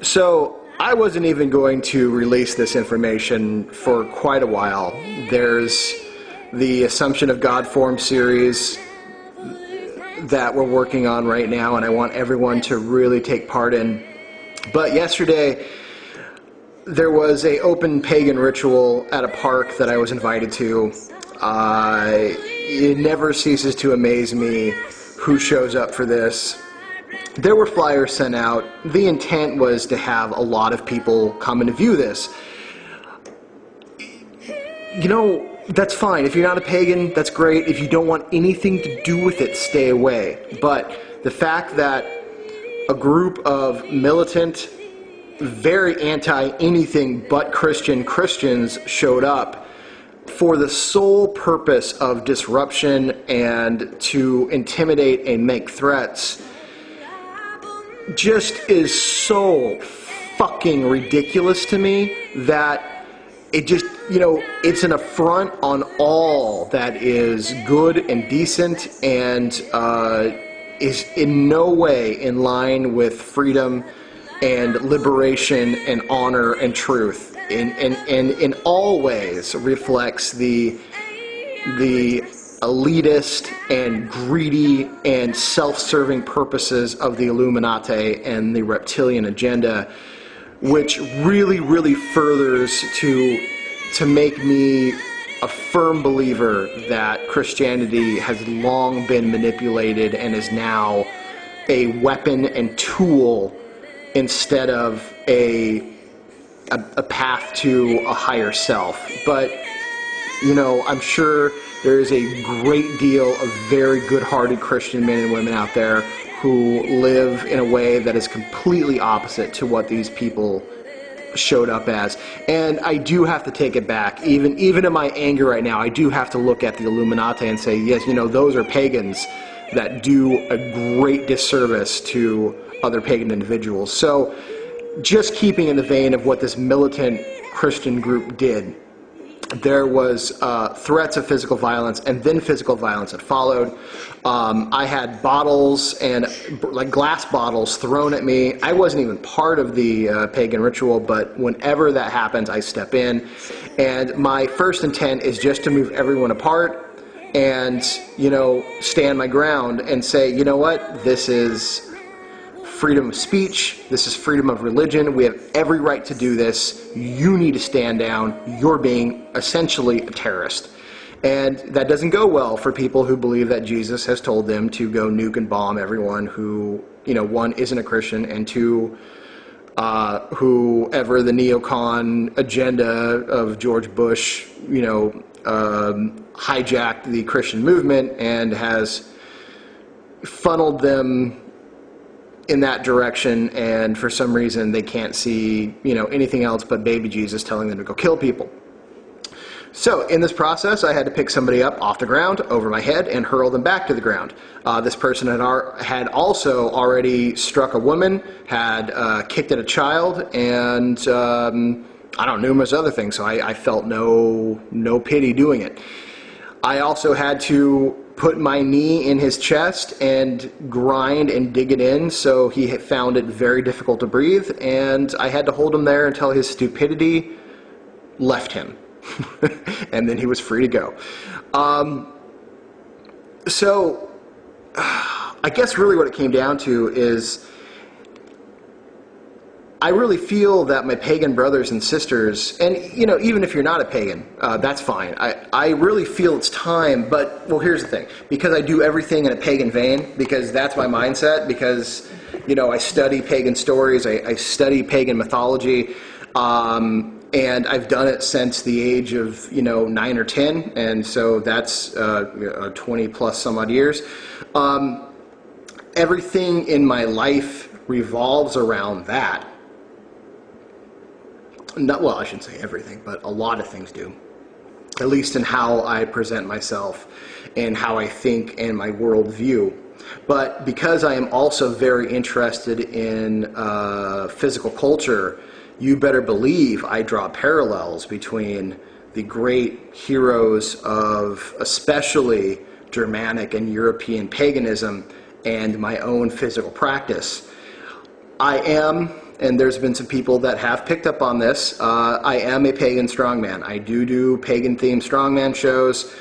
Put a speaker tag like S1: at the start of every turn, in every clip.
S1: So I wasn't even going to release this information for quite a while. There's the Assumption of God Form series that we're working on right now, and I want everyone to really take part in. But yesterday, there was a open pagan ritual at a park that I was invited to. It never ceases to amaze me who shows up for this. There were flyers sent out. The intent was to have a lot of people come and view this. You know, that's fine. If you're not a pagan, that's great. If you don't want anything to do with it, stay away. But the fact that a group of militant, very anti-anything but Christians showed up for the sole purpose of disruption and to intimidate and make threats just is so fucking ridiculous to me that it just, it's an affront on all that is good and decent and is in no way in line with freedom and liberation and honor and truth. And in all ways reflects the elitist and greedy and self-serving purposes of the Illuminati and the reptilian agenda, which really, really furthers to make me a firm believer that Christianity has long been manipulated and is now a weapon and tool instead of a path to a higher self. But, I'm sure there is a great deal of very good-hearted Christian men and women out there who live in a way that is completely opposite to what these people showed up as. And I do have to take it back. Even in my anger right now, I do have to look at the Illuminati and say, yes, those are pagans that do a great disservice to other pagan individuals. So just keeping in the vein of what this militant Christian group did, there was threats of physical violence, and then physical violence that followed. I had bottles and glass bottles thrown at me. I wasn't even part of the pagan ritual, but whenever that happens, I step in. And my first intent is just to move everyone apart and, stand my ground and say, you know what, this is freedom of speech, this is freedom of religion, we have every right to do this, you need to stand down, you're being essentially a terrorist. And that doesn't go well for people who believe that Jesus has told them to go nuke and bomb everyone who, one, isn't a Christian, and two, whoever the neocon agenda of George Bush, hijacked the Christian movement and has funneled them in that direction, and for some reason they can't see, anything else but baby Jesus telling them to go kill people. So in this process, I had to pick somebody up off the ground over my head and hurl them back to the ground. This person had also already struck a woman, had kicked at a child, and numerous other things. So I felt no pity doing it. I also had to put my knee in his chest and grind and dig it in, so he had found it very difficult to breathe, and I had to hold him there until his stupidity left him. And then he was free to go. So I guess really what it came down to is I really feel that my pagan brothers and sisters, and even if you're not a pagan, that's fine. I really feel it's time, but, well, here's the thing. Because I do everything in a pagan vein, because that's my mindset, because, I study pagan stories, I study pagan mythology, and I've done it since the age of, 9 or 10, and so that's 20 plus some odd years. Everything in my life revolves around that. Well, I shouldn't say everything, but a lot of things do. At least in how I present myself and how I think and my worldview. But because I am also very interested in physical culture, you better believe I draw parallels between the great heroes of especially Germanic and European paganism and my own physical practice. I am and there's been some people that have picked up on this. I am a pagan strongman. I do pagan-themed strongman shows.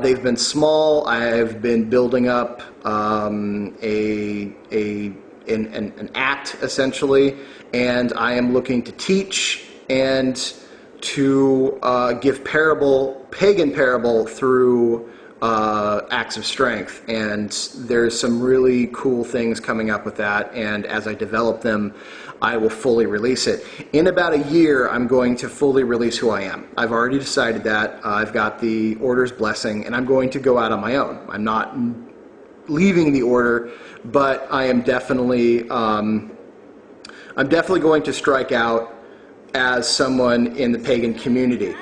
S1: They've been small. I've been building up an act, essentially, and I am looking to teach and to give pagan parable through acts of strength, and there's some really cool things coming up with that, and as I develop them, I will fully release it. In about a year, I'm going to fully release who I am. I've already decided that. I've got the Order's blessing, and I'm going to go out on my own. I'm not leaving the Order, but I am definitely going to strike out as someone in the pagan community.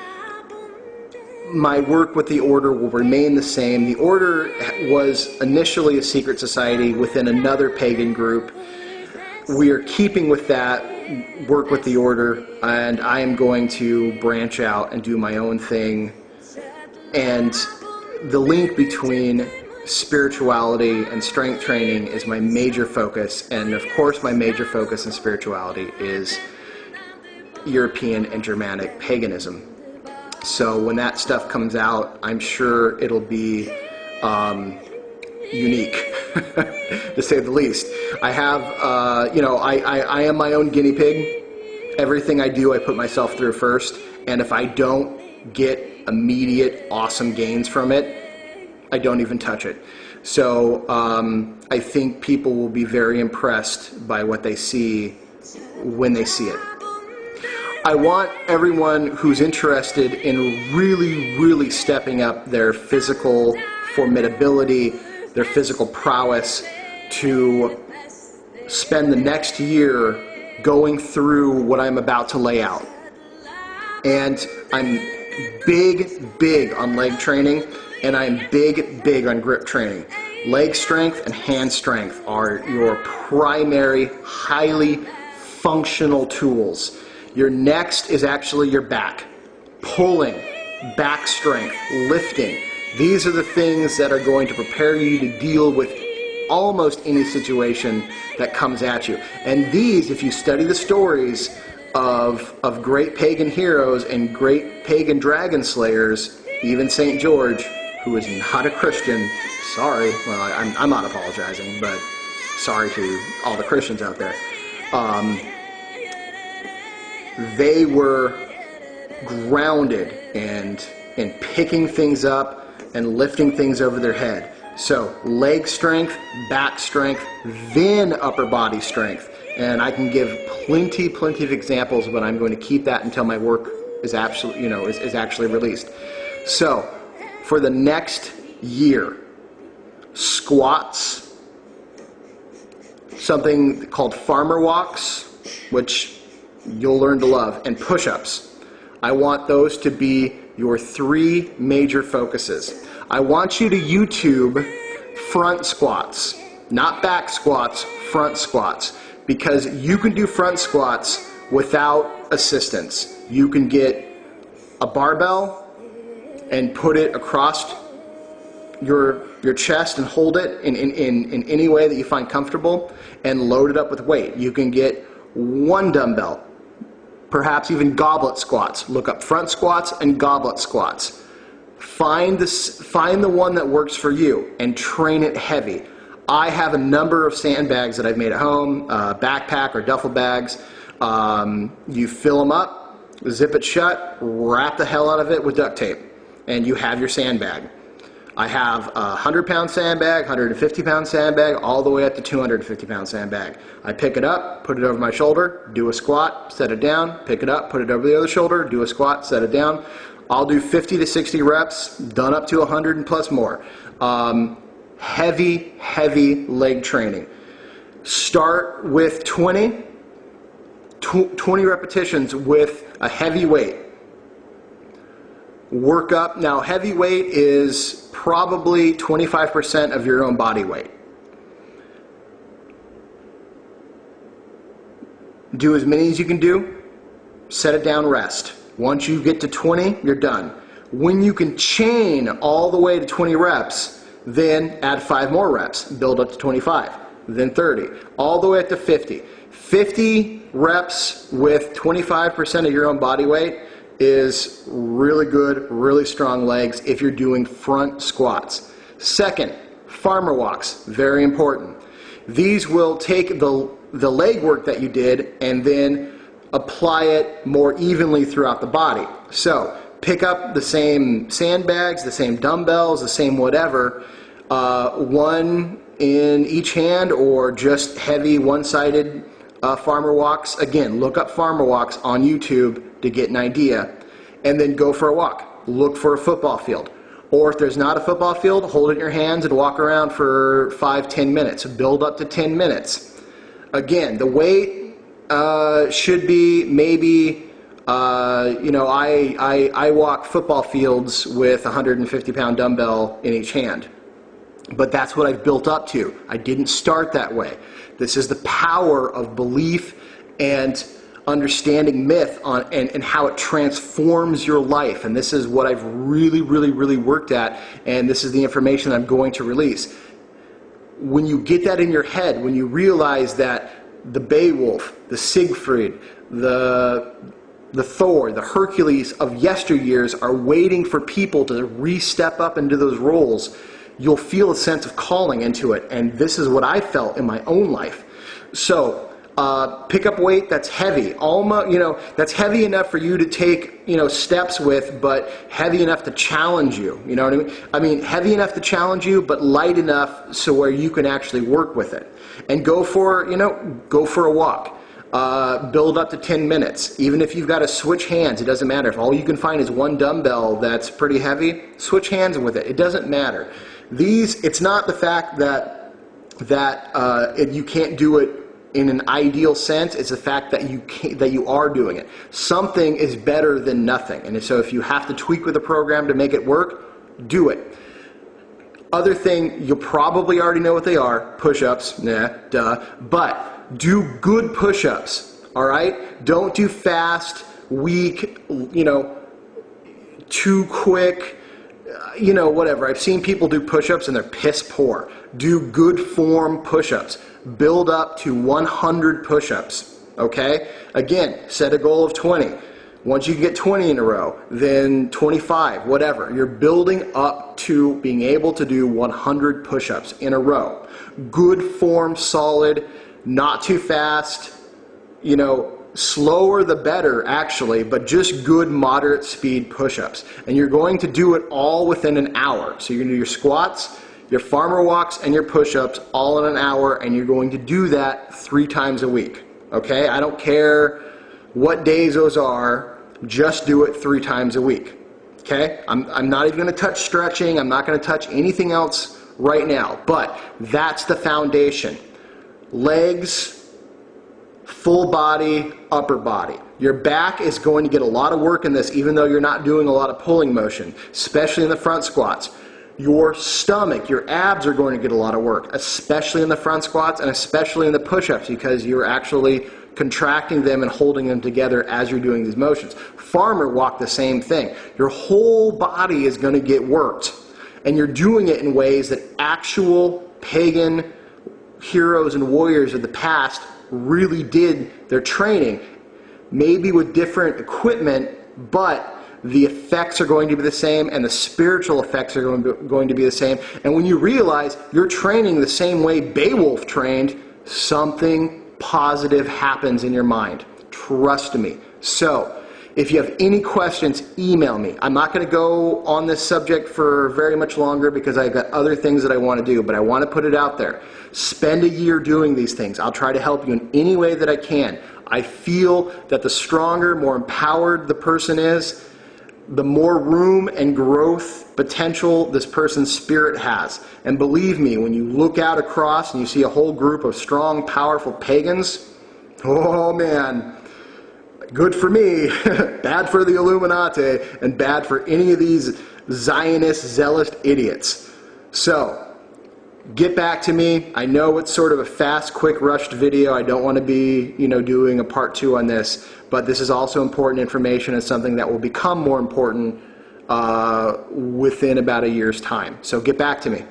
S1: My work with the Order will remain the same. The Order was initially a secret society within another pagan group. We are keeping with that work with the Order, and I am going to branch out and do my own thing. And the link between spirituality and strength training is my major focus, and of course my major focus in spirituality is European and Germanic paganism. So when that stuff comes out, I'm sure it'll be unique, to say the least. I have, I am my own guinea pig. Everything I do, I put myself through first, and if I don't get immediate awesome gains from it, I don't even touch it. So I think people will be very impressed by what they see when they see it. I want everyone who's interested in really stepping up their physical formidability, their physical prowess, to spend the next year going through what I'm about to lay out. And I'm big on leg training, and I'm big on grip training. Leg strength and hand strength are your primary, highly functional tools. Your next is actually your back. Pulling, back strength, lifting. These are the things that are going to prepare you to deal with almost any situation that comes at you. And these, if you study the stories of great pagan heroes and great pagan dragon slayers, even St. George, who is not a Christian, sorry, well, I'm not apologizing, but sorry to all the Christians out there. They were grounded in picking things up and lifting things over their head. So leg strength, back strength, then upper body strength. And I can give plenty of examples, but I'm going to keep that until my work is actually released. So for the next year, squats, something called farmer walks, which you'll learn to love, and push-ups. I want those to be your 3 major focuses. I want you to YouTube front squats, not back squats, front squats, because you can do front squats without assistance. You can get a barbell and put it across your chest and hold it in any way that you find comfortable and load it up with weight. You can get 1 dumbbell, perhaps even goblet squats. Look up front squats and goblet squats. Find the one that works for you and train it heavy. I have a number of sandbags that I've made at home, backpack or duffel bags. You fill them up, zip it shut, wrap the hell out of it with duct tape, and you have your sandbag. I have a 100-pound sandbag, 150-pound sandbag, all the way up to 250-pound sandbag. I pick it up, put it over my shoulder, do a squat, set it down, pick it up, put it over the other shoulder, do a squat, set it down. I'll do 50 to 60 reps, done up to 100 and plus more. Heavy leg training. Start with 20 repetitions with a heavy weight. Work up. Now, heavy weight is probably 25% of your own body weight. Do as many as you can do. Set it down, rest. Once you get to 20, you're done. When you can chain all the way to 20 reps, then add 5 more reps. Build up to 25, then 30, all the way up to 50. 50 reps with 25% of your own body weight is really good, really strong legs if you're doing front squats. Second, farmer walks, very important. These will take the leg work that you did and then apply it more evenly throughout the body. So pick up the same sandbags, the same dumbbells, the same whatever, one in each hand, or just heavy one-sided farmer walks. Again, look up farmer walks on YouTube to get an idea, and then go for a walk. Look for a football field. Or if there's not a football field, hold it in your hands and walk around for 5-10 minutes. Build up to 10 minutes. Again, the weight should be maybe, I walk football fields with a 150-pound dumbbell in each hand. But that's what I've built up to. I didn't start that way. This is the power of belief and understanding myth and how it transforms your life. And this is what I've really, really, really worked at, and this is the information that I'm going to release. When you get that in your head, when you realize that the Beowulf, the Siegfried, the Thor, the Hercules of yesteryears are waiting for people to re-step up into those roles, you'll feel a sense of calling into it. And this is what I felt in my own life. So pick up weight that's heavy, almost, that's heavy enough for you to take, steps with, but heavy enough to challenge you. You know what I mean? I mean, heavy enough to challenge you, but light enough so where you can actually work with it. And go for a walk. Build up to 10 minutes. Even if you've got to switch hands, it doesn't matter. If all you can find is one dumbbell that's pretty heavy, switch hands with it. It doesn't matter. It's not the fact that you can't do it in an ideal sense. It's the fact that you are doing it. Something is better than nothing. And so if you have to tweak with a program to make it work, do it. Other thing, you'll probably already know what they are. Push-ups, but do good push-ups, all right? Don't do fast, weak, too quick, whatever. I've seen people do push-ups and they're piss poor. Do good form push-ups. Build up to 100 push-ups, okay? Again, set a goal of 20. Once you get 20 in a row, then 25, whatever. You're building up to being able to do 100 push-ups in a row. Good form, solid, not too fast, slower the better actually, but just good moderate speed push-ups. And you're going to do it all within an hour. So you're going to do your squats, your farmer walks, and your push-ups all in an hour, and you're going to do that 3 times a week. Okay? I don't care what days those are, just do it 3 times a week. Okay? I'm not even going to touch stretching. I'm not going to touch anything else right now, but that's the foundation. Legs, full body, upper body. Your back is going to get a lot of work in this, even though you're not doing a lot of pulling motion, especially in the front squats. Your stomach, your abs are going to get a lot of work, especially in the front squats and especially in the push-ups, because you're actually contracting them and holding them together as you're doing these motions. Farmer walk, the same thing. Your whole body is going to get worked, and you're doing it in ways that actual pagan heroes and warriors of the past really did their training, maybe with different equipment, but the effects are going to be the same, and the spiritual effects are going to be the same. And when you realize you're training the same way Beowulf trained, something positive happens in your mind. Trust me. So, if you have any questions, email me. I'm not going to go on this subject for very much longer because I've got other things that I want to do, but I want to put it out there. Spend a year doing these things. I'll try to help you in any way that I can. I feel that the stronger, more empowered the person is, the more room and growth potential this person's spirit has. And believe me, when you look out across and you see a whole group of strong, powerful pagans, oh man, good for me, bad for the Illuminati, and bad for any of these Zionist, zealous idiots. So, get back to me. I know it's sort of a fast, quick, rushed video. I don't want to be, doing a part 2 on this, but this is also important information and something that will become more important within about a year's time. So get back to me.